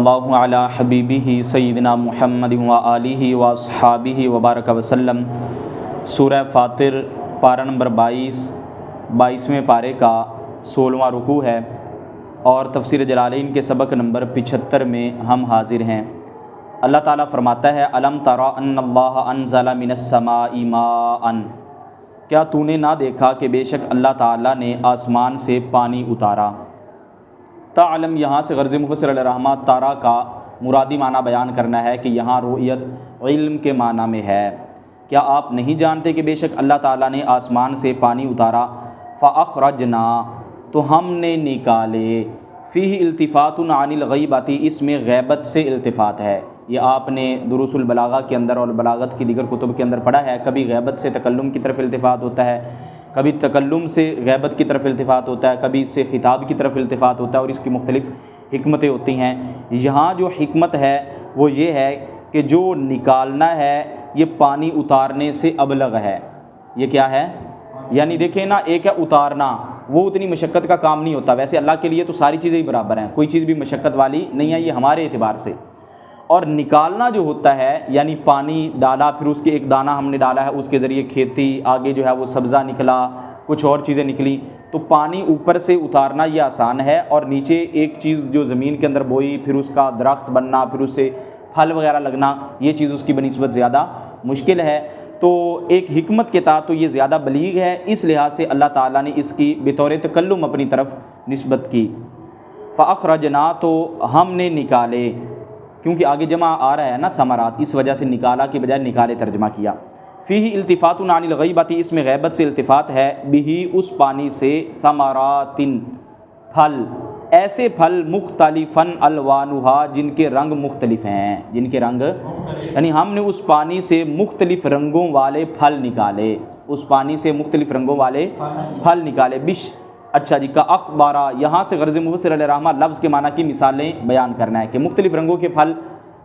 اللہ علی حبیبہ سیدنا محمد و آلہ و اصحابہ وبارک وسلم۔ سورہ فاطر پارہ نمبر 22ویں پارے کا 16واں رکوع ہے اور تفسیر جلالین کے سبق نمبر 75 میں ہم حاضر ہیں۔ اللہ تعالیٰ فرماتا ہے الم تری ان اللہ انزل من السماء ماء، کیا تو نے نہ دیکھا کہ بے شک اللہ تعالیٰ نے آسمان سے پانی اتارا۔ تعلم یہاں سے غرض مفسر علیہ رحمہ تارا کا مرادی معنی بیان کرنا ہے کہ یہاں رؤیت علم کے معنی میں ہے۔ کیا آپ نہیں جانتے کہ بے شک اللہ تعالیٰ نے آسمان سے پانی اتارا؟ فاخرجنا، تو ہم نے نکالے، فیہ التفات عن الغیبۃ، اس میں غیبت سے التفات ہے۔ یہ آپ نے دروس البلاغہ کے اندر اور بلاغت کی دیگر کتب کے اندر پڑھا ہے، کبھی غیبت سے تکلم کی طرف التفات ہوتا ہے، کبھی تکلم سے غیبت کی طرف التفات ہوتا ہے، کبھی اس سے خطاب کی طرف التفات ہوتا ہے اور اس کی مختلف حکمتیں ہوتی ہیں۔ یہاں جو حکمت ہے وہ یہ ہے کہ جو نکالنا ہے یہ پانی اتارنے سے ابلغ ہے۔ یہ کیا ہے؟ یعنی دیکھیں نا، ایک ہے اتارنا، وہ اتنی مشقت کا کام نہیں ہوتا، ویسے اللہ کے لیے تو ساری چیزیں ہی برابر ہیں، کوئی چیز بھی مشقت والی نہیں ہے یہ ہمارے اعتبار سے۔ اور نکالنا جو ہوتا ہے یعنی پانی ڈالا، پھر اس کے ایک دانہ ہم نے ڈالا ہے، اس کے ذریعے کھیتی، آگے جو ہے وہ سبزہ نکلا، کچھ اور چیزیں نکلیں، تو پانی اوپر سے اتارنا یہ آسان ہے، اور نیچے ایک چیز جو زمین کے اندر بوئی، پھر اس کا درخت بننا، پھر اس سے پھل وغیرہ لگنا، یہ چیز اس کی بنسبت زیادہ مشکل ہے۔ تو ایک حکمت کے تحت تو یہ زیادہ بلیغ ہے، اس لحاظ سے اللہ تعالیٰ نے اس کی بطور تکلم اپنی طرف نسبت کی۔ فاخرجنا، تو ہم نے نکالے، کیونکہ آگے جمع آ رہا ہے نا ثمرات، اس وجہ سے نکالا کی بجائے نکالے ترجمہ کیا۔ فیہ التفات عن الغیبۃ، اس میں غیبت سے التفات ہے، بہ، اس پانی سے، ثمرات، پھل، ایسے پھل، مختلفاً الوانھا، جن کے رنگ مختلف ہیں، جن کے رنگ یعنی ہم نے اس پانی سے مختلف رنگوں والے پھل نکالے، اس پانی سے مختلف رنگوں والے پھل نکالے۔ اچھا جی، کا اخبارہ، یہاں سے غرض مفسر علیہ رحمہ لفظ کے معنی کی مثالیں بیان کرنا ہے کہ مختلف رنگوں کے پھل،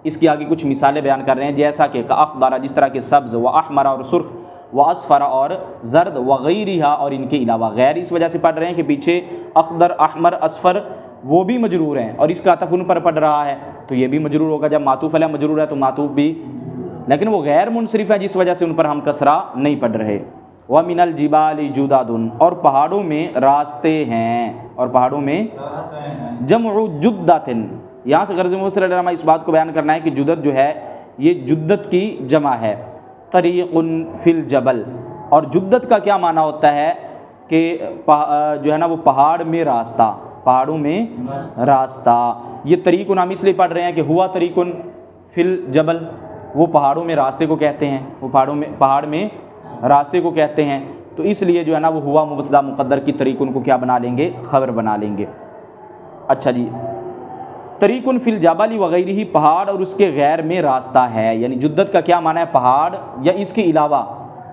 اس کی آگے کچھ مثالیں بیان کر رہے ہیں، جیسا کہ کا اخبارہ، جس طرح کے سبز، و احمر اور سرخ، و اصفر اور زرد، وغیرہ اور ان کے علاوہ۔ غیر اس وجہ سے پڑھ رہے ہیں کہ پیچھے اخضر، احمر، اصفر وہ بھی مجرور ہیں اور اس کا عطف ان پر پڑھ رہا ہے تو یہ بھی مجرور ہوگا، جب معطوف علیہ مجرور ہے تو معطوف بھی، لیکن وہ غیر منصرف ہے جس وجہ سے ان پر ہم کسرہ نہیں پڑھ رہے۔ وَمِنَ الْجِبَالِ جُدَدٌ، اور پہاڑوں میں راستے ہیں، اور پہاڑوں میں جمع جدۃ، یہاں سے غرض مفسر علیہ رحمہ اس بات کو بیان کرنا ہے کہ جدت جو ہے یہ جدت کی جمع ہے۔ طریق فی الجبل، اور جدت کا کیا معنی ہوتا ہے کہ جو ہے نا وہ پہاڑ میں راستہ، پہاڑوں میں راستہ۔ یہ طریق ہم اس لیے پڑھ رہے ہیں کہ ہوا طریق فی الجبل، وہ پہاڑوں میں راستے کو کہتے ہیں، وہ پہاڑ میں راستے کو کہتے ہیں، تو اس لیے جو ہے نا وہ ہوا مبتدا مقدر کی طریق ان کو کیا بنا لیں گے؟ خبر بنا لیں گے۔ اچھا جی، طریق فی الجبل وغیرہ، پہاڑ اور اس کے غیر میں راستہ ہے، یعنی جدت کا کیا معنی ہے؟ پہاڑ یا اس کے علاوہ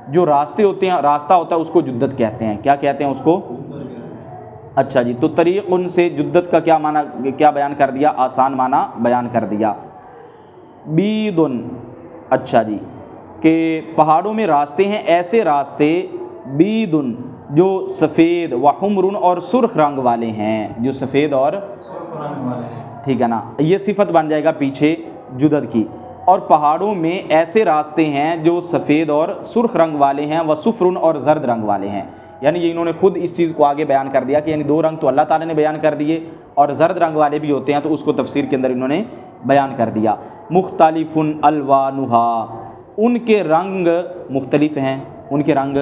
جو راستے ہوتے ہیں، راستہ ہوتا ہے اس کو جدت کہتے ہیں۔ کیا کہتے ہیں اس کو؟ اچھا جی، تو طریق ان سے جدت کا کیا معنی، کیا بیان کر دیا؟ آسان معنی بیان کر دیا۔ بیدن، اچھا جی، کہ پہاڑوں میں راستے ہیں، ایسے راستے، بیدن، جو سفید، وحمر، اور سرخ رنگ والے ہیں، جو سفید اور ٹھیک ہے نا، یہ صفت بن جائے گا پیچھے جدد کی۔ اور پہاڑوں میں ایسے راستے ہیں جو سفید اور سرخ رنگ والے ہیں، وصفر، اور زرد رنگ والے ہیں، یعنی یہ انہوں نے خود اس چیز کو آگے بیان کر دیا کہ یعنی دو رنگ تو اللہ تعالیٰ نے بیان کر دیے اور زرد رنگ والے بھی ہوتے ہیں، تو اس کو تفسیر کے اندر انہوں نے بیان کر دیا۔ مختلف الوانھا، ان کے رنگ مختلف ہیں، ان کے رنگ،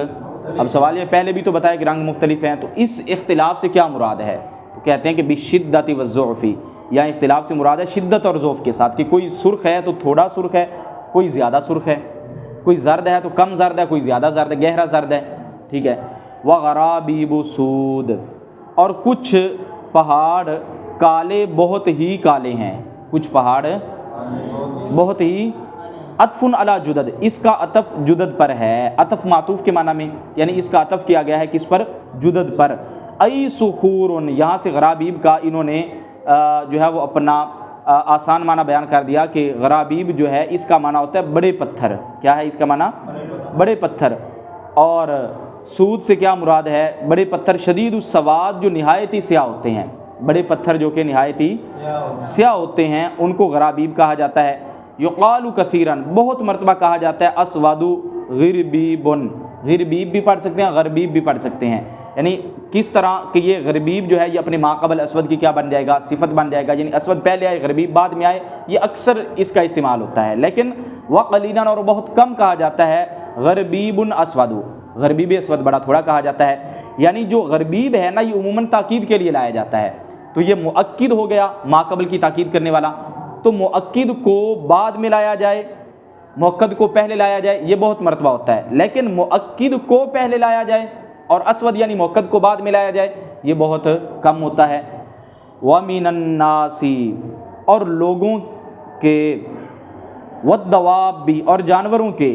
اب سوال یہ پہلے بھی تو بتایا کہ رنگ مختلف ہیں، تو اس اختلاف سے کیا مراد ہے؟ تو کہتے ہیں کہ بالشدۃ والضعف، یا اختلاف سے مراد ہے شدت اور ضعف کے ساتھ، کہ کوئی سرخ ہے تو تھوڑا سرخ ہے، کوئی زیادہ سرخ ہے، کوئی زرد ہے تو کم زرد ہے، کوئی زیادہ زرد ہے، گہرا زرد ہے، ٹھیک ہے۔ وغرابیب سود، اور کچھ پہاڑ کالے، بہت ہی کالے ہیں، کچھ پہاڑ بہت ہی، عطف علی جدد، اس کا عطف جدد پر ہے، عطف معطوف کے معنی میں، یعنی اس کا عطف کیا گیا ہے کس پر؟ جدد پر۔ ای صخور، یہاں سے غرابیب کا انہوں نے جو ہے وہ اپنا آسان معنی بیان کر دیا کہ غرابیب جو ہے اس کا معنی ہوتا ہے بڑے پتھر۔ کیا ہے اس کا معنی؟ بڑے پتھر۔ اور سود سے کیا مراد ہے؟ بڑے پتھر شدید السواد، جو نہایت ہی سیاہ ہوتے ہیں، بڑے پتھر جو کہ نہایت ہی سیاہ ہوتے ہیں ان کو غرابیب کہا جاتا ہے۔ یقال کثیرا بہت مرتبہ کہا جاتا ہے اسود غربیب، غربیب بھی پڑھ سکتے ہیں غربیب بھی پڑھ سکتے ہیں، یعنی کس طرح کہ یہ غربیب جو ہے یہ اپنے ما قبل اسود کی کیا بن جائے گا، صفت بن جائے گا، یعنی اسود پہلے آئے غربیب بعد میں آئے، یہ اکثر اس کا استعمال ہوتا ہے۔ لیکن وقلیلا اور بہت کم کہا جاتا ہے غربیب اسود، غربیب اسود بڑا تھوڑا کہا جاتا ہے، یعنی جو غربیب ہے نا یہ عموماً تاکید کے لیے لایا جاتا ہے، تو یہ مؤکد ہو گیا ما قبل کی تاکید کرنے والا، تو مؤکد کو بعد میں لایا جائے مؤکد کو پہلے لایا جائے یہ بہت مرتبہ ہوتا ہے، لیکن مؤکد کو پہلے لایا جائے اور اسود یعنی مؤکد کو بعد میں لایا جائے یہ بہت کم ہوتا ہے۔ وَمِنَ النَّاسِ اور لوگوں کے، وَالدَّوَابِّ اور جانوروں کے،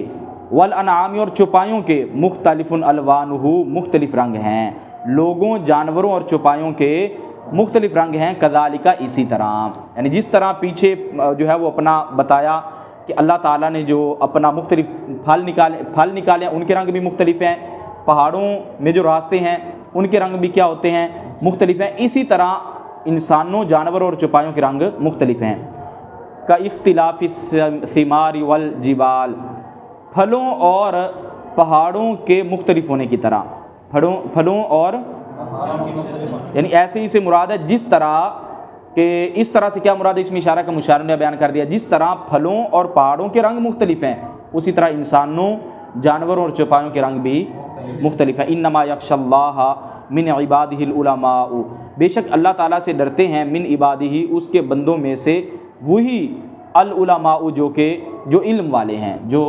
وَالْأَنْعَامِ اور چوپایوں کے، مختلف الوانہ مختلف رنگ ہیں، لوگوں جانوروں اور چوپایوں کے مختلف رنگ ہیں، کذالک اسی طرح، یعنی جس طرح پیچھے جو ہے وہ اپنا بتایا کہ اللہ تعالیٰ نے جو اپنا مختلف پھل نکالے ان کے رنگ بھی مختلف ہیں، پہاڑوں میں جو راستے ہیں ان کے رنگ بھی کیا ہوتے ہیں مختلف ہیں، اسی طرح انسانوں جانوروں اور چوپایوں کے رنگ مختلف ہیں۔ کا اختلاف الثمار والجبال، پھلوں اور پہاڑوں کے مختلف ہونے کی طرح، پھلوں اور یعنی ایسے ہی سے مراد ہے جس طرح کہ اس طرح سے کیا مراد ہے، اس میں اشارہ کا مشارہ نے بیان کر دیا، جس طرح پھلوں اور پہاڑوں کے رنگ مختلف ہیں اسی طرح انسانوں جانوروں اور چوپایوں کے رنگ بھی مختلف ہیں۔ انما یخشی اللہ من عبادہ العلماء، بے شک اللہ تعالیٰ سے ڈرتے ہیں من عبادہ اس کے بندوں میں سے وہی العلماء جو علم والے ہیں، جو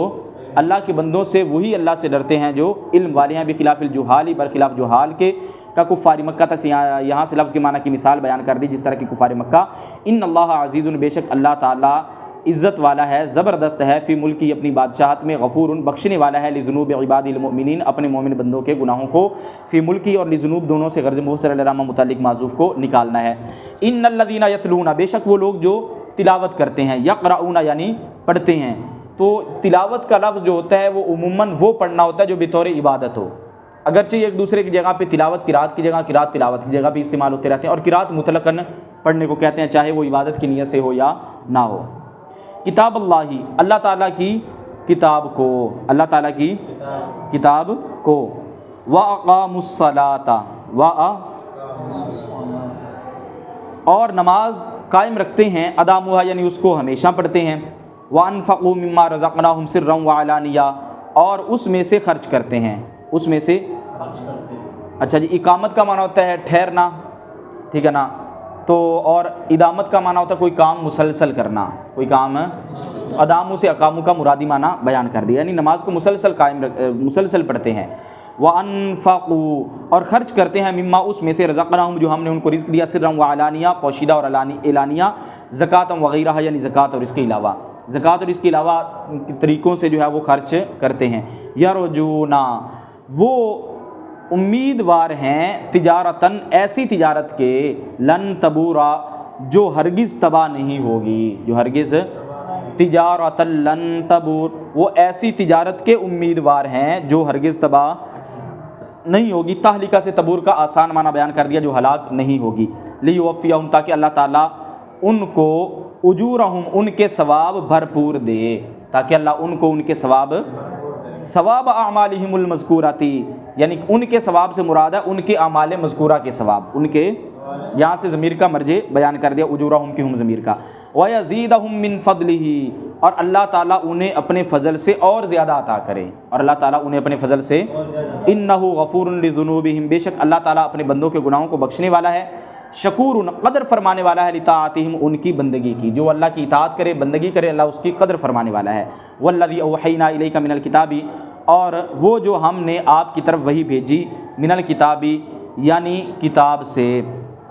اللہ کے بندوں سے وہی اللہ سے ڈرتے ہیں جو علم والے ہیں، بخلاف الجہال برخلاف جہال کے، کا کفار مکہ تھا، یہاں سے لفظ کے معنی کی مثال بیان کر دی جس طرح کی کفار مکہ۔ ان اللہ عزیز، بے شک اللہ تعالیٰ عزت والا ہے، زبردست ہے، فی ملکی اپنی بادشاہت میں، غفور بخشنے والا ہے، لذنوب عباد المؤمنین اپنے مومن بندوں کے گناہوں کو، فی ملکی اور لذنوب دونوں سے غرض محسر علیہ رحمہ متعلق معذوف کو نکالنا ہے۔ ان الذین یتلون، بے شک وہ لوگ جو تلاوت کرتے ہیں، یقرؤون یعنی پڑھتے ہیں، تو تلاوت کا لفظ جو ہوتا ہے وہ عموماً وہ پڑھنا ہوتا ہے جو بطور عبادت ہو، اگرچہ ایک دوسرے کی جگہ پہ تلاوت قرات کی جگہ قرات تلاوت کی جگہ پہ استعمال ہوتے رہتے ہیں، اور قرات مطلقاً پڑھنے کو کہتے ہیں چاہے وہ عبادت کی نیت سے ہو یا نہ ہو۔ کتاب اللہ، اللہ تعالیٰ کی کتاب کو، اللہ تعالیٰ کی کتاب کو، وَأَقَامُوا الصَّلَاةَ اور نماز قائم رکھتے ہیں، اداموها یعنی اس کو ہمیشہ پڑھتے ہیں، وَأَنفَقُوا مِمَّا رَزَقْنَاهُمْ سِرًّا وَعَلَانِيَةً اور اس میں سے خرچ کرتے ہیں، اس میں سے اچھا جی، اقامت کا معنی ہوتا ہے ٹھہرنا، ٹھیک ہے نا، تو اور ادامت کا معنی ہوتا ہے کوئی کام مسلسل کرنا، کوئی کام، اداموں سے اقاموں کا مرادی معنی بیان کر دیا، یعنی نماز کو مسلسل پڑھتے ہیں۔ وَأَنفَقُوا اور خرچ کرتے ہیں، مما اس میں سے، رزقناہم جو ہم نے ان کو رزق دیا، سرًا وعلانیہ پوشیدہ اور اعلانیہ، زکوٰۃ وغیرہ یعنی زکوٰۃ اور اس کے علاوہ، زکوٰۃ اور اس کے علاوہ طریقوں سے جو ہے وہ خرچ کرتے ہیں۔ یرجونا وہ امیدوار ہیں، تجارتاً ایسی تجارت کے، لن تبورا جو ہرگز تباہ نہیں ہوگی، جو ہرگز تجارتاً لن تبور وہ ایسی تجارت کے امیدوار ہیں جو ہرگز تباہ نہیں ہوگی، تہلکہ سے تبور کا آسان معنی بیان کر دیا جو ہلاک نہیں ہوگی، لیوفیہم تاکہ اللہ تعالیٰ ان کو اجورہم ان کے ثواب بھرپور دے، تاکہ اللہ ان کو ان کے ثواب اعمالہم المذکورتی یعنی ان کے ثواب سے مراد ہے ان کے اعمال مذکورہ کے ثواب، ان کے یہاں سے ضمیر کا مرجع بیان کر دیا، اجورہم کی ہم ضمیر کا، وَيَزِيدَهُم مِّن فَضْلِهِ اور اللہ تعالیٰ انہیں اپنے فضل سے اور زیادہ عطا کرے، اور اللہ تعالیٰ انہیں اپنے فضل سے، اِنَّهُ غَفُورٌ لِذُنُوبِهِمْ بے شک اللہ تعالیٰ اپنے بندوں کے گناہوں کو بخشنے والا ہے، شکور قدر فرمانے والا ہے، لطاعتہم ان کی بندگی کی، جو اللہ کی اطاعت کرے بندگی کرے اللہ اس کی قدر فرمانے والا ہے۔ والذی اوحینا الیک من الکتاب اور وہ جو ہم نے آپ کی طرف وہی بھیجی، من الکتاب یعنی کتاب سے،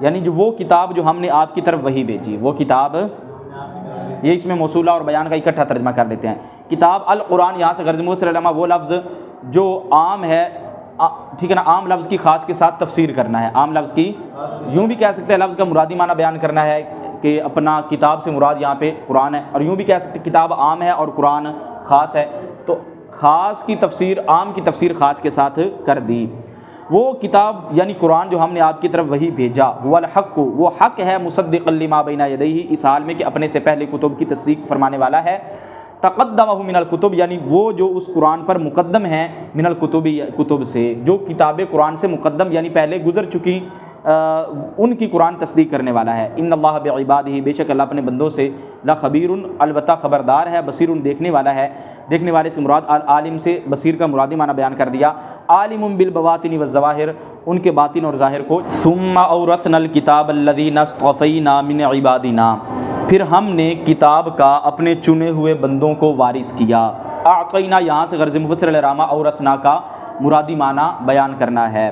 یعنی جو وہ کتاب جو ہم نے آپ کی طرف وہی بھیجی، وہ کتاب، یہ اس میں موصولہ اور بیان کا اکٹھا ترجمہ کر لیتے ہیں، کتاب القرآن یہاں سے غرض محسر علامہ وہ لفظ جو عام ہے، ٹھیک ہے نا، عام لفظ کی خاص کے ساتھ تفسیر کرنا ہے، عام لفظ کی یوں بھی کہہ سکتے ہیں لفظ کا مرادی معنی بیان کرنا ہے کہ اپنا کتاب سے مراد یہاں پہ قرآن ہے، اور یوں بھی کہہ سکتے کتاب عام ہے اور قرآن خاص ہے، تو خاص کی تفسیر عام کی تفسیر خاص کے ساتھ کر دی۔ وہ کتاب یعنی قرآن جو ہم نے آپ کی طرف وہی بھیجا، هو الحق، وہ حق ہے، مصدقا لما بین یدیہ، اس حال میں کہ اپنے سے پہلے کتب کی تصدیق فرمانے والا ہے، تقدمہ من الکتب، یعنی وہ جو اس قرآن پر مقدم ہیں، من الکتب، کتب سے، جو کتابیں قرآن سے مقدم یعنی پہلے گزر چکی ان کی قرآن تصدیق کرنے والا ہے۔ ان اللہ بعبادہ، بے شک اللہ اپنے بندوں سے، لخبیر، البتہ خبردار ہے، بصیر، دیکھنے والا ہے۔ دیکھنے والے سے مراد عالم سے بصیر کا مرادی معنی بیان کر دیا۔ عالم بالبواطن والظواہر، ان کے باطن اور ظاہر کو۔ ثم اورثنا الکتاب الذین اصطفینا من عبادنا، پھر ہم نے کتاب کا اپنے چنے ہوئے بندوں کو وارث کیا۔ اعطینا یہاں سے غرض مفسر الرامہ اورثنا کا مرادی معنی بیان کرنا ہے۔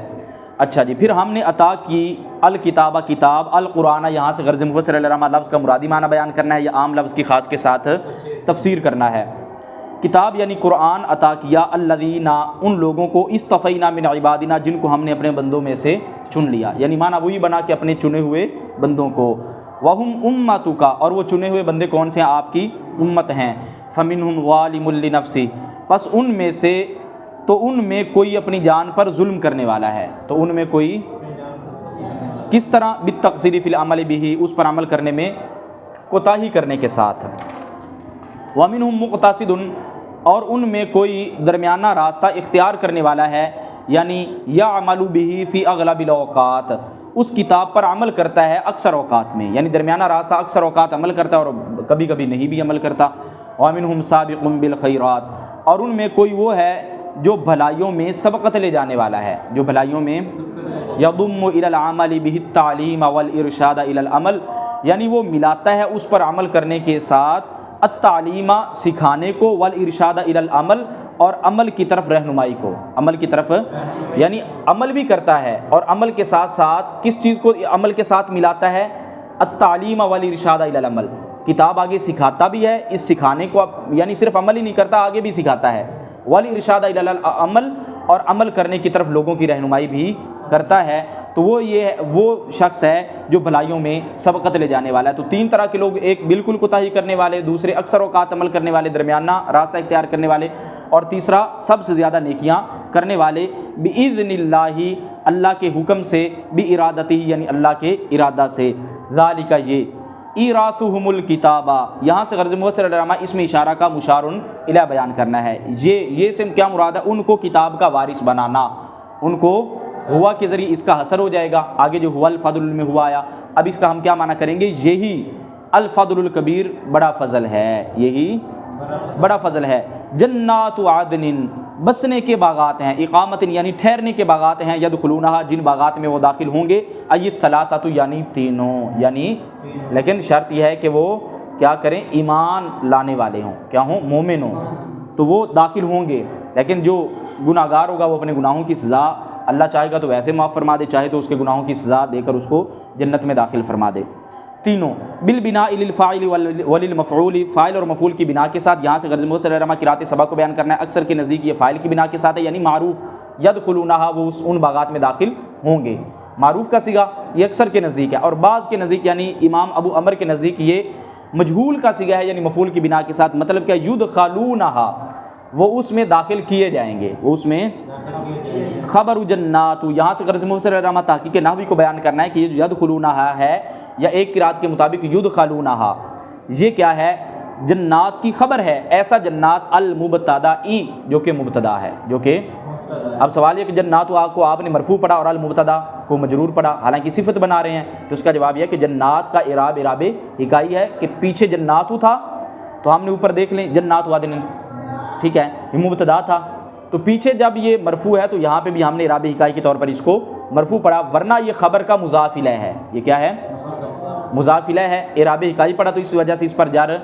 اچھا جی، پھر ہم نے عطا کی الکتابہ کتاب، القرآن یہاں سے غرض مفسر الرامہ لفظ کا مرادی معنی بیان کرنا ہے یا عام لفظ کی خاص کے ساتھ تفسیر کرنا ہے۔ کتاب یعنی قرآن عطا کیا، الذین، ان لوگوں کو، اصطفینا من عبادنا، جن کو ہم نے اپنے بندوں میں سے چن لیا، یعنی معنی وہی بنا کہ اپنے چنے ہوئے بندوں کو۔ وہم امتک، اور وہ چنے ہوئے بندے کون سے ہیں؟ آپ کی امت ہیں۔ فمنہم ظالم لنفسہ، پس ان میں سے، تو ان میں کوئی اپنی جان پر ظلم کرنے والا ہے، تو ان میں کوئی کس طرح؟ بالتقصیر فی العمل بہ، اس پر عمل کرنے میں کوتاہی کرنے کے ساتھ۔ ومنہم مقتصد، اور ان میں کوئی درمیانہ راستہ اختیار کرنے والا ہے، یعنی یعمل بہ فی اغلب الاوقات، اس کتاب پر عمل کرتا ہے اکثر اوقات میں، یعنی درمیانہ راستہ اکثر اوقات عمل کرتا ہے اور کبھی کبھی نہیں بھی عمل کرتا۔ ومنہم سابق بالخیرات، اور ان میں کوئی وہ ہے جو بھلائیوں میں سبقت لے جانے والا ہے، جو بھلائیوں میں، یضم الی العمل بہ التعلیم والارشاد الی العمل، یعنی وہ ملاتا ہے اس پر عمل کرنے کے ساتھ التعلیم، سکھانے کو، والارشاد الی العمل، اور عمل کی طرف رہنمائی کو، عمل کی طرف، یعنی عمل بھی کرتا ہے اور عمل کے ساتھ ساتھ کس چیز کو عمل کے ساتھ ملاتا ہے؟ التعلیم والارشاد الی العمل، کتاب آگے سکھاتا بھی ہے، اس سکھانے کو یعنی صرف عمل ہی نہیں کرتا، آگے بھی سکھاتا ہے، والارشاد الی العمل، اور عمل کرنے کی طرف لوگوں کی رہنمائی بھی کرتا ہے، تو وہ شخص ہے جو بھلائیوں میں سبقت لے جانے والا ہے۔ تو تین طرح کے لوگ، ایک بالکل کوتاہی کرنے والے، دوسرے اکثر اوقات عمل کرنے والے، درمیانہ راستہ اختیار کرنے والے، اور تیسرا سب سے زیادہ نیکیاں کرنے والے۔ بِإِذْنِ اللَّهِ، اللہ کے حکم سے، بِإِرَادَتِهِ، یعنی اللہ کے ارادہ سے، ذَلِكَ، یہ، ایراثہم الکتابہ، یہاں سے غرض مفسر الرامہ اس میں اشارہ کا مشار الیہ بیان کرنا ہے۔ یہ سے کیا مراد ہے؟ ان کو کتاب کا وارث بنانا، ان کو ہوا کے ذریعے اس کا حصر ہو جائے گا، آگے جو ہوا الفضل میں ہوا آیا، اب اس کا ہم کیا معنی کریں گے؟ یہی الفضل الکبیر، بڑا فضل ہے، یہی بڑا فضل ہے۔ جنات عدن، بسنے کے باغات ہیں، اقامت یعنی ٹھہرنے کے باغات ہیں، یدخلونہا، جن باغات میں وہ داخل ہوں گے، الثلاثۃ یعنی تینوں، یعنی لیکن شرط یہ ہے کہ وہ کیا کریں؟ ایمان لانے والے ہوں، کیا ہوں؟ مومن ہوں، تو وہ داخل ہوں گے، لیکن جو گناہ گار ہوگا وہ اپنے گناہوں کی سزا اللہ چاہے گا تو ویسے معاف فرما دے، چاہے تو اس کے گناہوں کی سزا دے کر اس کو جنت میں داخل فرما دے۔ تینوں بالبناء للفاعل وللمفعول، فاعل اور مفعول کی بنا کے ساتھ، یہاں سے غرض مفسر الرامہ قرات سبا کو بیان کرنا ہے، اکثر کے نزدیک یہ فاعل کی بنا کے ساتھ ہے، یعنی معروف، یدخلونہا، وہ ان باغات میں داخل ہوں گے، معروف کا صیغہ یہ اکثر کے نزدیک ہے، اور بعض کے نزدیک یعنی امام ابو عمر کے نزدیک یہ مجہول کا صیغہ ہے، یعنی مفعول کی بنا کے ساتھ، مطلب کیا؟ یدخلونہا، وہ اس میں داخل کیے جائیں گے، وہ اس میں خبر جنات، یہاں سے غرض مفسر الرامہ تحقیق نحوی کو بیان کرنا ہے کہ یہ جو یدخلونہا ہے، یا ایک قرات کے مطابق یدخلونہا، یہ کیا ہے؟ جنات کی خبر ہے، ایسا جنات المبتدا، جو کہ مبتدا ہے، جو کہ، اب سوال یہ کہ جنات کو آپ نے مرفوع پڑھا اور المبتدا کو مجرور پڑھا، حالانکہ صفت بنا رہے ہیں، تو اس کا جواب یہ ہے کہ جنات کا اعراب حکائی ہے کہ پیچھے جنات تھا، تو ہم نے اوپر دیکھ لیں جنات عدن، ٹھیک ہے، یہ مبتدا تھا، تو پیچھے جب یہ مرفوع ہے تو یہاں پہ بھی ہم نے اعراب حکائی کے طور پر اس کو مرفوع پڑھا، ورنہ یہ خبر کا مضاف الیہ ہے، یہ کیا ہے؟ مضاف الیہ ہے، اعراب حکائی پڑھا تو اس وجہ سے اس پر جر،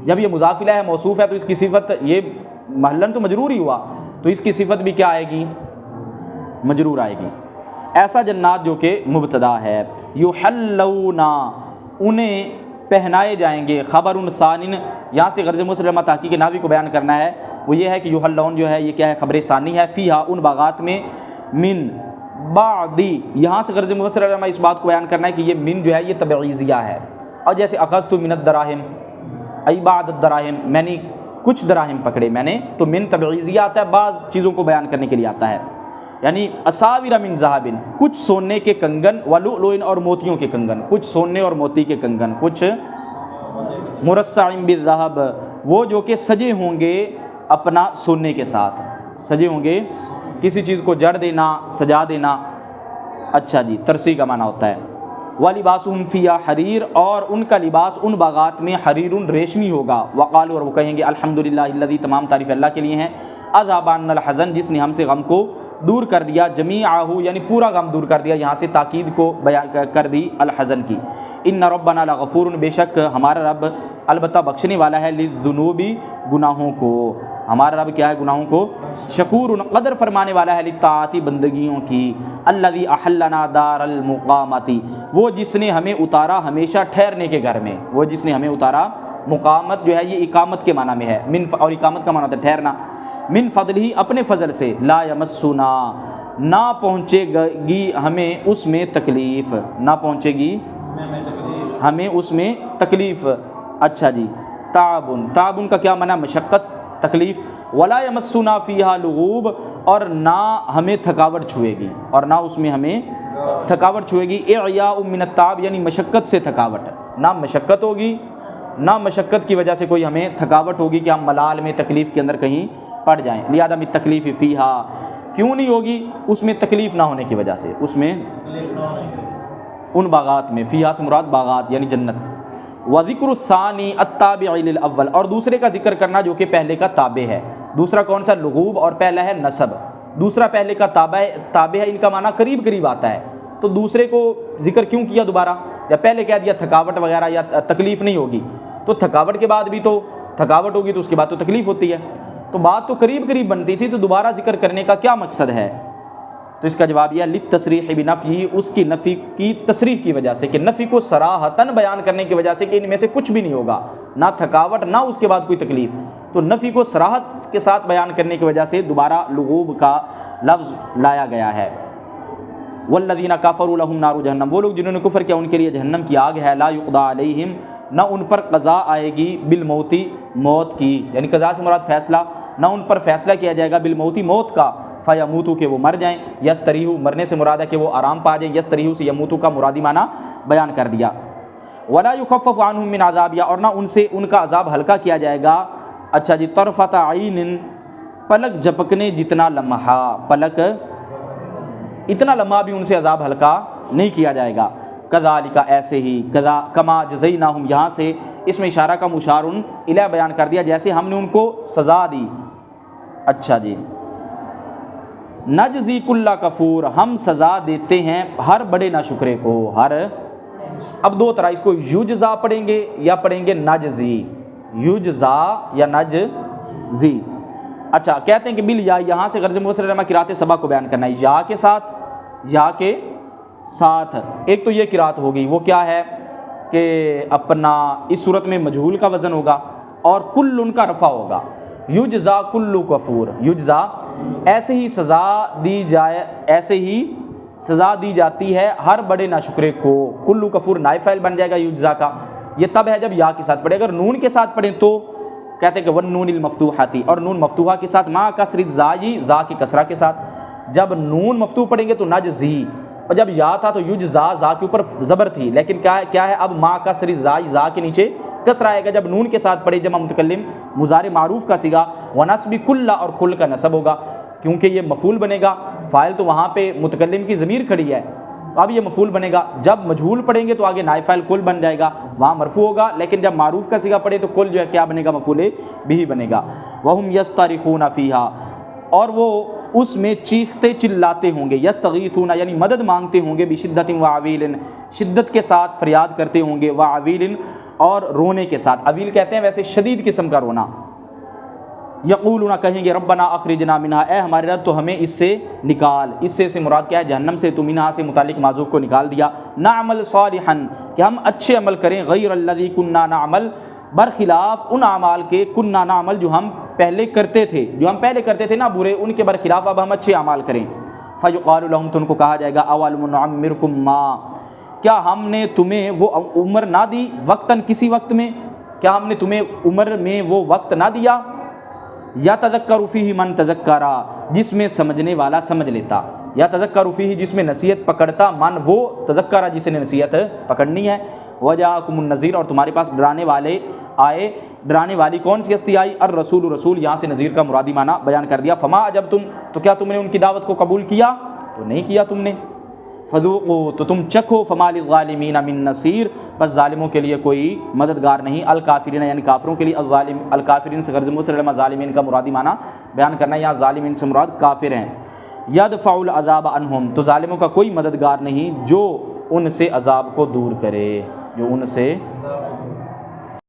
جب یہ مضاف الیہ ہے، موصوف ہے، تو اس کی صفت، یہ محلن تو مجرور ہی ہوا، تو اس کی صفت بھی کیا آئے گی؟ مجرور آئے گی۔ ایسا جنات جو کہ مبتدا ہے، یحلون، انہیں پہنائے جائیں گے، خبر ثانٍ، یہاں سے غرض مسلمہ تحقیق نحوی کو بیان کرنا ہے، وہ یہ ہے کہ یحلون جو ہے یہ کیا ہے؟ خبر ثانی ہے، فیہا، ان باغات میں، من بعدی، یہاں سے غرض مفسر علماء اس بات کو بیان کرنا ہے کہ یہ من جو ہے یہ تبعیضیہ ہے، اور جیسے اخذت من الدراہم ای بعد الدراہم، میں نے کچھ دراہم پکڑے، میں نے، تو من تبعیضیہ آتا ہے، بعض چیزوں کو بیان کرنے کے لیے آتا ہے۔ یعنی اساور من ذهب، کچھ سونے کے کنگن، ولؤلؤ اور موتیوں کے کنگن، کچھ سونے اور موتی کے کنگن، کچھ مرصع بالذهب، وہ جو کہ سجے ہوں گے اپنا سونے کے ساتھ، سجے ہوں گے، کسی چیز کو جڑ دینا، سجا دینا، اچھا جی ترسی کا معنی ہوتا ہے۔ وَلِبَاسُهُمْ فِيهَا حریر، اور ان کا لباس ان باغات میں حریر ریشمی ہوگا۔ وقالوا، اور وہ کہیں گے الحمدللہ الذی، تمام تعریف اللہ کے لیے ہیں، اذهب عنا الحزن، جس نے ہم سے غم کو دور کر دیا، جمیعہ یعنی پورا غم دور کر دیا، یہاں سے تاکید کو بیان کر دی الحزن کی۔ ان ربنا لغفور، بے شک ہمارا رب البتہ بخشنے والا ہے، للذنوب، گناہوں کو، ہمارا رب کیا ہے، گناہوں کو، شکور، قدر فرمانے والا ہے، للطاعات، بندگیوں کی، الذی احلنا دار المقامت، وہ جس نے ہمیں اتارا ہمیشہ ٹھہرنے کے گھر میں، وہ جس نے ہمیں اتارا، مقامت جو ہے یہ اقامت کے معنی میں ہے، اور اقامت کا معنی ہوتا ہے ٹھہرنا، من فضلہ، اپنے فضل سے، لا یمسنا، نہ پہنچے گی ہمیں اس میں تکلیف، نہ پہنچے گی ہمیں اس میں تکلیف، اچھا جی، تعبن، تعبن کا کیا معنی، مشقت، تکلیف، ولا یمسنا فیہا لغوب، اور نہ ہمیں تھکاوٹ چھوئے گی، اور نہ اس میں ہمیں تھکاوٹ چھوئے گی، اعیاء من التعب، یعنی مشقت سے تھکاوٹ، نہ مشقت ہوگی، نہ مشقت کی وجہ سے کوئی ہمیں تھکاوٹ ہوگی کہ ہم ملال میں، تکلیف کے اندر کہیں پڑ جائیں، لعدم التکلیف فیہا، کیوں نہیں ہوگی، اس میں تکلیف نہ ہونے کی وجہ سے، اس میں ان باغات میں، فیہا سے مراد باغات یعنی جنت۔ وذکر الثانی التابع للاول، اور دوسرے کا ذکر کرنا جو کہ پہلے کا تابع ہے، دوسرا کون سا، لغوب، اور پہلا ہے نسب، دوسرا پہلے کا تابع ہے، ان کا معنی قریب قریب آتا ہے، تو دوسرے کو ذکر کیوں کیا دوبارہ، یا پہلے کہہ دیا تھکاوٹ وغیرہ یا تکلیف نہیں ہوگی، تو تھکاوٹ کے بعد بھی تو تھکاوٹ ہوگی، تو اس کے بعد تو تکلیف ہوتی ہے، تو بات تو قریب قریب بنتی تھی، تو دوبارہ ذکر کرنے کا کیا مقصد ہے، تو اس کا جواب یہ للتصریح بنفی، اس کی نفی کی تصریح کی وجہ سے، کہ نفی کو صراحتاً بیان کرنے کی وجہ سے کہ ان میں سے کچھ بھی نہیں ہوگا، نہ تھکاوٹ نہ اس کے بعد کوئی تکلیف، تو نفی کو صراحت کے ساتھ بیان کرنے کی وجہ سے دوبارہ لغوب کا لفظ لایا گیا ہے۔ والذین کفروا لهم نار جہنم، وہ لوگ جنہوں نے کفر کیا ان کے لیے جہنم کی آگ ہے، لا یقضی علیہم، نہ ان پر قضا آئے گی، بالموتی، موت کی، یعنی قضا سے مراد فیصلہ، نہ ان پر فیصلہ کیا جائے گا، بالموتی، موت کا، فیموتو، کہ وہ مر جائیں، یستریحو، مرنے سے مراد ہے کہ وہ آرام پا جائیں، یستریحو سے یموتو کا مرادی معنی بیان کر دیا۔ ولا یخفف عنہم من عذابیا، اور نہ ان سے ان کا عذاب ہلکا کیا جائے گا، اچھا جی، طرفۃ عین، پلک جھپکنے جتنا لمحہ، پلک اتنا لمحہ بھی ان سے عذاب ہلکا نہیں کیا جائے گا۔ کذالک، ایسے ہی، کما جزیناہم، یہاں سے اس میں اشارہ کا مشار الیہ بیان کر دیا، جیسے ہم نے ان کو سزا دی، اچھا جی، نجزی کل کفور، ہم سزا دیتے ہیں ہر بڑے ناشکرے کو، ہر، اب دو طرح، اس کو یجزا پڑھیں گے یا پڑھیں گے نجزی، یجزا یا نجزی، اچھا، کہتے ہیں کہ بل یا، یہاں سے غرض مفسر علماء قرات سبا کو بیان کرنا ہے، یا کے ساتھ، یا کے ساتھ، ایک تو یہ قرات ہوگی، وہ کیا ہے کہ اپنا اس صورت میں مجہول کا وزن ہوگا، اور کل ان کا رفع ہوگا، یجزا کل کفور، یجزا، ایسے ہی سزا دی جائے، ایسے ہی سزا دی جاتی ہے ہر بڑے ناشکرے کو، کل کفور نائب فاعل بن جائے گا یجزا کا، یہ تب ہے جب یا کے ساتھ پڑھے، اگر نون کے ساتھ پڑھیں تو کہتے ہیں کہ والنون المفتوحاتی، اور نون مفتوحہ کے ساتھ، مع کسر الزائی، زا کی کسرہ کے ساتھ، جب نون مفتوح پڑھیں گے تو نجزی، اور جب یا تھا تو یجزا، زا کے اوپر زبر تھی، لیکن کیا ہے اب مع کسر الزائی، زا کے نیچے کسرہ آئے گا، جب نون کے ساتھ پڑھے جمع متکلم مضارع معروف کا صیغہ، ونصب کل، اور کل کا نصب ہوگا، کیونکہ یہ مفعول بنے گا، فاعل تو وہاں پہ متکلم کی ضمیر کھڑی ہے، تو اب یہ مفعول بنے گا، جب مجہول پڑھیں گے تو آگے نائب فاعل کل بن جائے گا، وہاں مرفوع ہوگا، لیکن جب معروف کا صیغہ پڑھے تو کل جو ہے کیا بنے گا، مفعول بھی بنے گا۔ وَهُمْ يَسْتَرِخُونَ فِيهَا، اور وہ اس میں چیختے چلاتے ہوں گے، یستغیثون یعنی مدد مانگتے ہوں گے، بشدت وعویل، شدت کے ساتھ فریاد کرتے ہوں گے، وعویل، اور رونے کے ساتھ، عویل کہتے ہیں ویسے شدید قسم کا رونا، یقولون، کہیں گے، ربنا اخرجنا منہا، اے ہمارے رب تو ہمیں اس سے نکال، اس سے مراد کیا ہے، جہنم سے، تو منہا سے متعلق معذوف کو نکال دیا، نعمل صالحا، کہ ہم اچھے عمل کریں، غیر الذی کننا نعمل، برخلاف ان اعمال کے، کننا نعمل جو ہم پہلے کرتے تھے نا برے، ان کے برخلاف اب ہم اچھے اعمال کریں۔ فیقال لهم، تو ان کو کہا جائے گا، اولم نعمرکم ما، کیا ہم نے تمہیں وہ عمر نہ دی، وقتاً کسی وقت میں، کیا ہم نے تمہیں عمر میں وہ وقت نہ دیا، یا تذکر فیہ من تذکرا، جس میں سمجھنے والا سمجھ لیتا، یا تذکر فیہ جس میں نصیحت پکڑتا، من وہ تذکرہ جس نے نصیحت پکڑنی ہے، وجاءکم النذیر اور تمہارے پاس ڈرانے والے آئے، ڈرانے والی کون سی ہستی آئی؟ الرسول رسول، یہاں سے نذیر کا مرادی معنی بیان کر دیا۔ فما اجبتم تو کیا تم نے ان کی دعوت کو قبول کیا؟ تو نہیں کیا تم نے۔ فذوقوا تو تم چکھو، فما للظالمین من نصیر بس ظالموں کے لیے کوئی مددگار نہیں، الکافرین یعنی کافروں کے لیے، الظالم الکافرین سے غرض مسلمہ ظالمین کا مرادی معنی بیان کرنا ہے، یہاں ظالمین سے مراد کافر ہیں۔ یدفع العذاب عنہم تو ظالموں کا کوئی مددگار نہیں جو ان سے عذاب کو دور کرے، جو ان سے